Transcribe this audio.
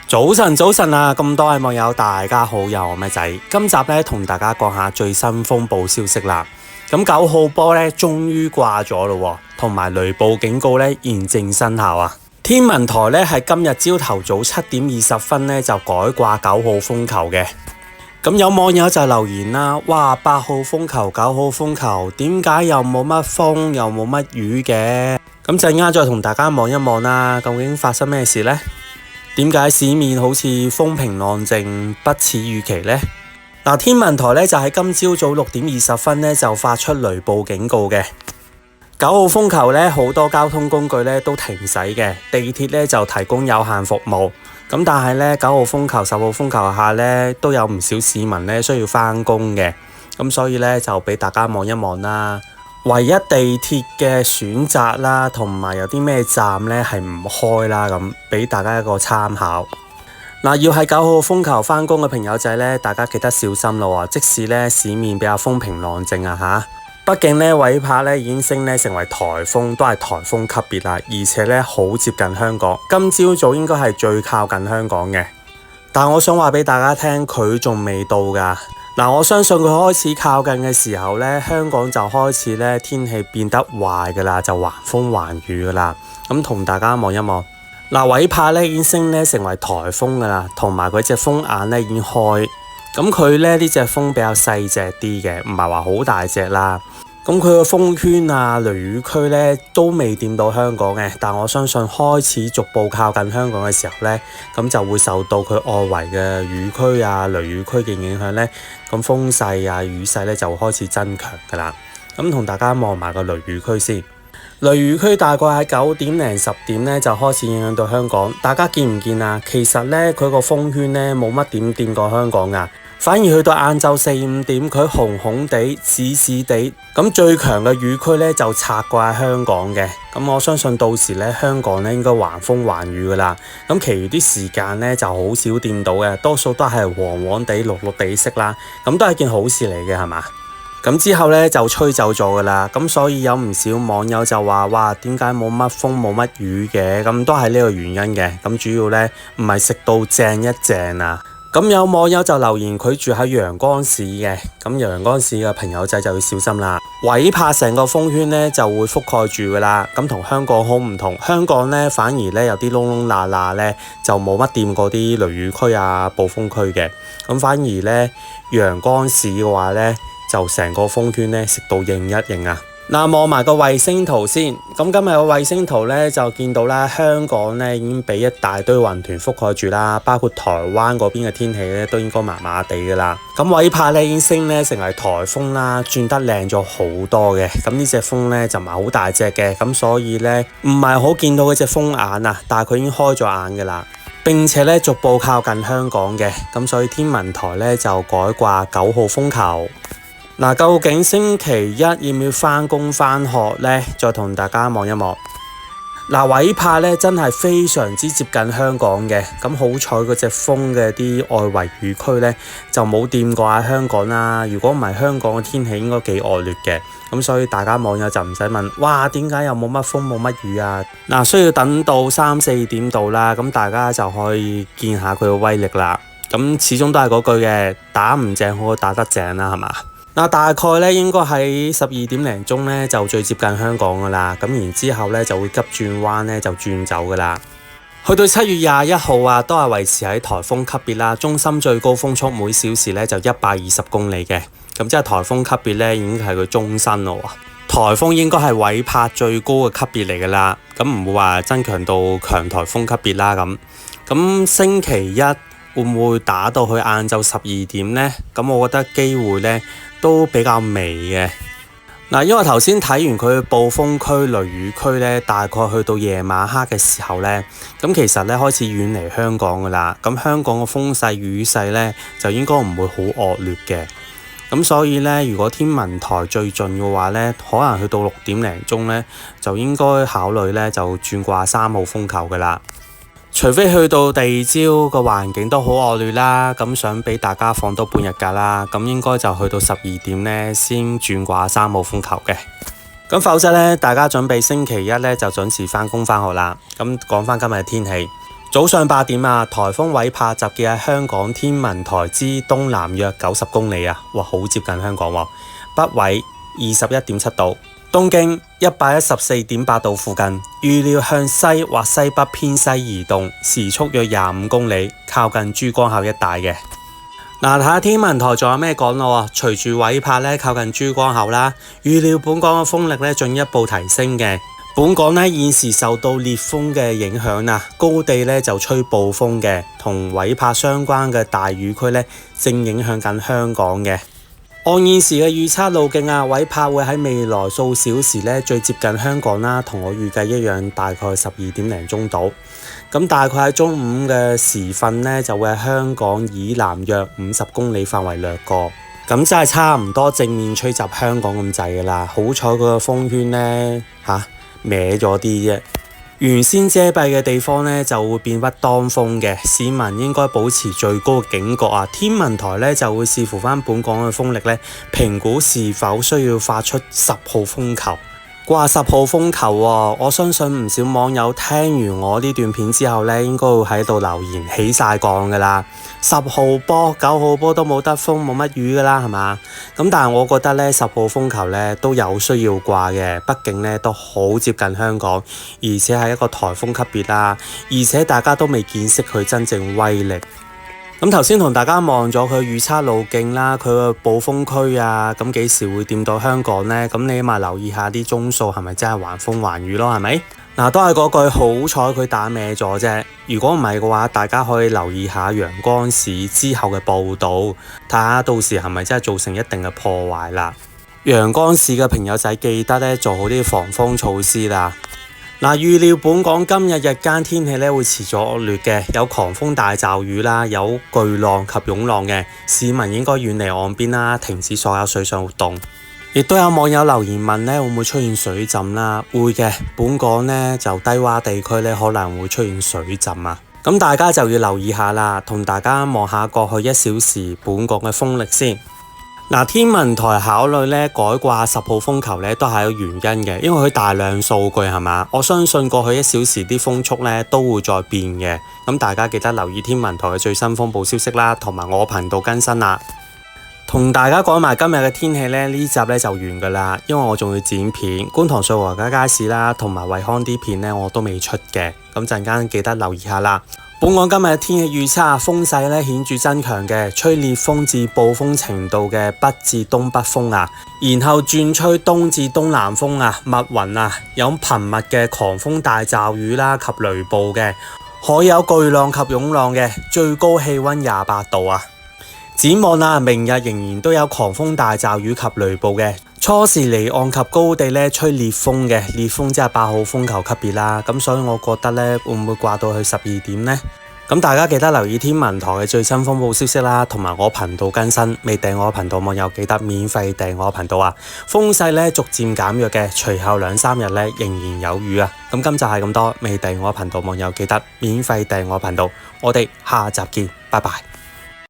早晨啊！咁多位網友大家好，有我咩仔。今集咧同大家講下最新風暴消息啦。咁9號波咧終於掛咗咯，同埋雷暴警告咧現正生效啊。天文台咧係今日朝頭早7點20分咧就改掛9號風球嘅。咁有網友就留言啦，哇！8號風球、9號風球，點解又冇乜風又冇乜雨嘅？咁陣間再同大家望一望啦，究竟發生咩事呢？點解市面好似風平浪靜，不似預期呢？嗱，天文台咧就喺今朝早6點20分咧就發出雷暴警告嘅。9號風球咧，好多交通工具咧都停駛嘅，地鐵咧就提供有限服務。咁但係咧9號風球、10號風球下咧都有唔少市民咧需要返工嘅，咁所以咧就俾大家望一望啦。唯一地鐵嘅選擇啦，同埋有啲咩站咧係唔開啦，咁俾大家一個參考。嗱，要喺9號風球返工嘅朋友仔咧，大家記得小心咯。即使咧市面比較風平浪靜啊嚇，畢竟咧韋帕咧已經升咧成為颱風，都係颱風級別啦，而且咧好接近香港。今朝早應該係最靠近香港嘅，但我想話俾大家聽，佢仲未到㗎。嗱，我相信佢開始靠近嘅時候咧，香港就開始咧天氣變得壞㗎啦，就橫風橫雨㗎啦。咁同大家望一望，嗱，韋帕咧已經升咧成為颱風㗎啦，同埋佢隻風眼咧已經開。咁佢咧呢隻風比較細隻啲嘅，唔係話好大隻啦。咁佢個風圈啊、雷雨區咧都未掂到香港嘅，但我相信開始逐步靠近香港嘅時候咧，咁就會受到佢外圍嘅雨區啊、雷雨區嘅影響咧，咁風勢啊、雨勢咧就開始增強㗎啦。咁同大家望埋個雷雨區先，雷雨區大概喺9點零10點咧就開始影響到香港。大家見唔見啊？其實咧佢個風圈咧冇乜點掂過香港㗎。反而去到晏晝4、5點，佢紅紅地、紫紫地，咁最強嘅雨區咧就拆過喺香港嘅。咁我相信到時咧香港咧應該橫風橫雨噶啦。咁其餘啲時間咧就好少掂到嘅，多數都係黃黃地、綠綠地色啦。咁都係件好事嚟嘅，係嘛？咁之後咧就吹走咗噶啦。咁所以有唔少網友就話：哇，點解冇乜風冇乜雨嘅？咁都係呢個原因嘅。咁主要咧唔係食到正一正啊。咁有網友就留言佢住喺陽江市嘅，咁陽江市嘅朋友仔就要小心啦。韋帕成個風圈咧就會覆蓋住噶啦，咁同香港好唔同。香港咧反而咧有啲窿窿罅罅咧就冇乜掂過啲雷雨區啊、暴風區嘅，咁反而咧陽江市嘅話咧就成個風圈咧食到應一應啊！嗱，望埋個衛星圖先，咁今日個衛星圖咧就見到啦，香港咧已經俾一大堆雲團覆蓋住啦，包括台灣嗰邊嘅天氣咧都應該麻麻地噶啦。咁韋帕咧已經升咧成為颱風啦，轉得靚咗好多嘅。咁呢隻風咧就唔係好大隻嘅，咁所以咧唔係好見到嗰隻風眼啊，但係佢已經開咗眼噶啦，並且咧逐步靠近香港嘅，咁所以天文台咧就改掛9號風球。嗱，究竟星期一要唔要返工返學呢？再同大家望一望。嗱，韋帕咧真係非常之接近香港嘅，咁好彩嗰隻風嘅啲外圍雨區咧就冇掂過喺香港啦。如果唔係，香港嘅天氣應該幾惡劣嘅，咁所以大家網友就唔使問，哇，點解又冇乜風冇乜雨啊？嗱，需要等到3、4點度啦，咁大家就可以見下佢嘅威力啦。咁始終都係嗰句嘅，打唔正好過打得正啦，係嘛？嗱，大概咧應該喺12點零鐘咧就最接近香港噶啦，咁然之後咧就會急轉彎咧就轉走噶啦。去到7月21號啊，都係維持喺颱風級別啦，中心最高風速每小時咧就120公里嘅，咁即係颱風級別咧已經係佢終身咯。颱風應該係韋帕最高嘅級別嚟噶啦，咁唔會話增強到強颱風級別啦咁。咁星期一會唔會打到去晏晝12點呢？咁我覺得機會呢都比較微嘅。嗱，因為頭先睇完佢暴風區、雷雨區呢，大概去到夜晚黑嘅時候呢，咁其實呢開始遠離香港噶啦。咁香港嘅風勢雨勢呢，就應該唔會好惡劣嘅。咁所以呢，如果天文台最盡嘅話呢，可能去到6點零鐘呢，就應該考慮呢就轉掛3號風球噶啦。除非去到第二朝個環境都好惡劣啦，咁想俾大家放多半日假啦，咁應該就去到12點呢先轉掛3號風球嘅。咁否則呢，大家準備星期一呢就準時返工返學啦。咁講返今日嘅天氣，早上8點啊，颱風韋帕集結喺香港天文台之東南約90公里啊，哇，好接近香港喎。北緯21.7度，東經114.8度附近，預料向西或西北偏西移動，時速約25公里，靠近珠江口一帶嘅。嗱，睇下天文台仲有咩講咯。隨住韋帕咧靠近珠江口啦，預料本港嘅風力咧進一步提升嘅。本港咧現時受到烈風嘅影響啊，高地咧就吹暴風嘅，同韋帕相關嘅大雨區咧正影響緊香港嘅。按現時嘅預測路徑啊，韋帕會喺未來數小時咧最接近香港啦，同我預計一樣，大概12點零鐘到。咁大概喺中午嘅時分咧，就會喺香港以南約50公里範圍掠過。咁真係差唔多正面吹襲香港咁滯噶啦。好彩佢個風圈咧歪咗啲啫。原先遮蔽嘅地方咧就會變屈當風嘅，市民應該保持最高嘅警覺啊！天文台咧就會視乎翻本港嘅風力咧，評估是否需要發出10號風球。掛10號風球喎，我相信唔少網友聽完我呢段片之後咧，應該會喺度留言起晒槓噶啦。10號波、9號波都冇得風冇乜雨噶啦，係嘛？咁但係我覺得咧10號風球咧都有需要掛嘅，畢竟咧都好接近香港，而且係一個颱風級別啦，而且大家都未見識佢真正威力。咁頭先同大家望咗佢預測路徑啦，佢個暴風區啊，咁幾時會掂到香港呢？咁你起碼留意下啲鐘數係咪真係橫風橫雨咯，係咪？嗱，都係嗰句，好彩佢打歪咗啫。如果唔係嘅話，大家可以留意下陽光市之後嘅報導，睇下到時係咪真係造成一定嘅破壞啦。陽光市嘅朋友仔記得咧做好啲防風措施啦。嗱，預料本港今日日間天氣咧會持續惡劣嘅，有狂風大驟雨啦，有巨浪及湧浪嘅，市民應該遠離岸邊啦，停止所有水上活動。亦都有網友留言問咧，會唔會出現水浸啦？會嘅，本港咧就低洼地區咧可能會出現水浸啊。咁大家就要留意下啦，同大家望下過去1小時本港嘅風力先。嗱，天文台考慮咧改掛10號風球咧，都係有原因嘅，因為佢大量數據係嘛，我相信過去1小時啲風速咧都會再變嘅，咁大家記得留意天文台嘅最新風暴消息啦，同埋我頻道更新啦。同大家講埋今日嘅天氣咧，呢集咧就完噶啦，因為我仲要剪片，觀塘瑞和街市啦，同埋惠康啲片咧我都未出嘅，咁陣間記得留意下啦。本港今日嘅天氣預測，風勢咧顯著增強嘅，吹烈風至暴風程度嘅北至東北風啊，然後轉吹東至東南風啊，密雲啊，有頻密嘅狂風大驟雨啦及雷暴嘅，可有巨浪及湧浪嘅，最高氣溫28度啊。展望啊，明日仍然都有狂風大驟雨及雷暴嘅，初時離岸及高地咧吹烈風嘅，烈風即係8號風球級別啦。咁所以我覺得咧會唔會掛到去12點呢？咁大家記得留意天文台嘅最新風暴消息啦，同埋我頻道更新。未訂我頻道網友記得免費訂我頻道啊！風勢咧逐漸減弱嘅，隨後2-3日咧仍然有雨啊！咁今集係咁多，未訂我頻道網友記得免費訂我頻道。我哋下集見，拜拜。